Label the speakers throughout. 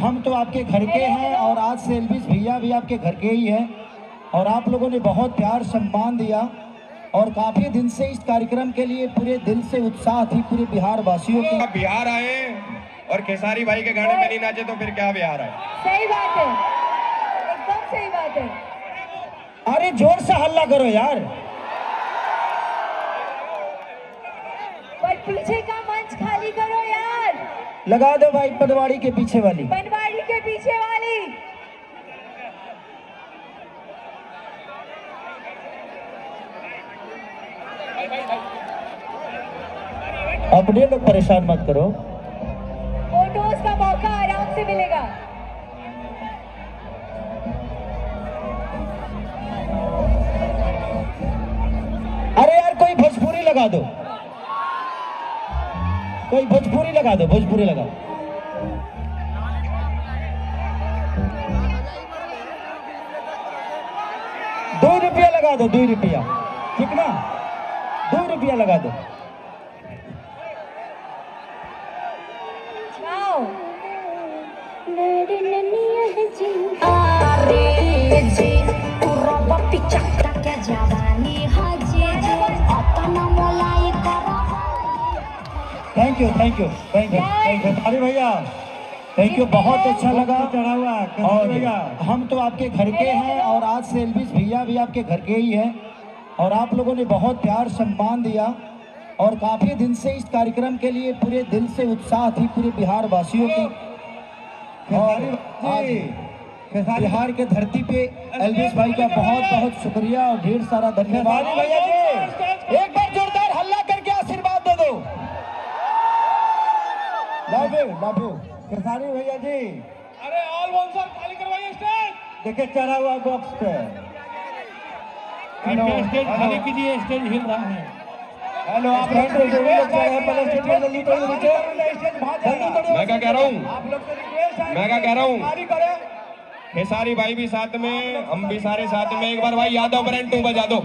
Speaker 1: हम तो आपके घर के हैं और आज से एल्विस भैया भी आपके घर के ही हैं और आप लोगों ने बहुत प्यार सम्मान दिया और काफी दिन से इस कार्यक्रम के लिए पूरे दिल से उत्साह थी पूरे बिहार वासियों की।
Speaker 2: बिहार आए और खेसारी भाई के गाने में नहीं नाचे तो फिर क्या बिहार आए?
Speaker 3: सही बात है, एकदम सही बात है।
Speaker 1: अरे जोर से हल्ला करो यार।
Speaker 3: पर पीछे का मंच खाली करो यार।
Speaker 1: लगा दो भाई पनवाड़ी के पीछे वाली।
Speaker 3: पनवाड़ी के पीछे वाली।
Speaker 1: अपने लोग परेशान मत करो।
Speaker 3: फोटोज का मौका आराम से मिलेगा।
Speaker 1: अरे यार कोई भोजपुरी लगा दो, कोई भोजपुरी लगा दो, भोजपुरी लगा दो। ₹2 लगा दो, ₹2, ठीक ना? ₹2 लगा दो। Thank you thank you thank you thank you अरे भैया थैंक यू, बहुत अच्छा लगा।
Speaker 4: चढ़ा हुआ
Speaker 1: और
Speaker 4: भैया
Speaker 1: हम तो आपके घर के हैं और आज से एल्विस भैया भी आपके घर के ही हैं और आप लोगों ने बहुत प्यार सम्मान दिया और काफी दिन से इस कार्यक्रम के लिए पूरे दिल से उत्साह थी पूरे बिहार वासियों की। और आज बिहार के धरती पे एल्विस भाई का बहुत बहुत शुक्रिया और ढेर सारा धन्यवाद। भैया जी एक बार जोरदार हल्ला करके आशीर्वाद दे दो। लव यू खेसारी भैया जी।
Speaker 4: अरे ऑल बाउंसर खाली करवाइए स्टेज।
Speaker 1: देखिए चढ़ा हुआ बॉक्स पे।
Speaker 4: स्टेज खाली कीजिए, स्टेज हिल रहा है।
Speaker 1: हेलो आप लोग पहले स्टेज पे जल्दी तोड़िए नीचे।
Speaker 2: मैं क्या कह रहा हूँ, मैं क्या कह रहा हूँ, खेसारी भाई भी साथ में, हम भी सारे साथ में। एक बार भाई यादव ब्रांड 2 बजा दो।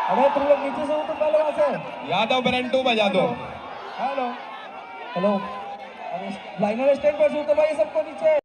Speaker 1: अरे तुम लोग नीचे से हो तो पहले वहां से
Speaker 2: यादव ब्रांड 2 बजा दो।
Speaker 1: हेलो हेलो लाइनर स्टेज पर से तो भाई सबको नीचे।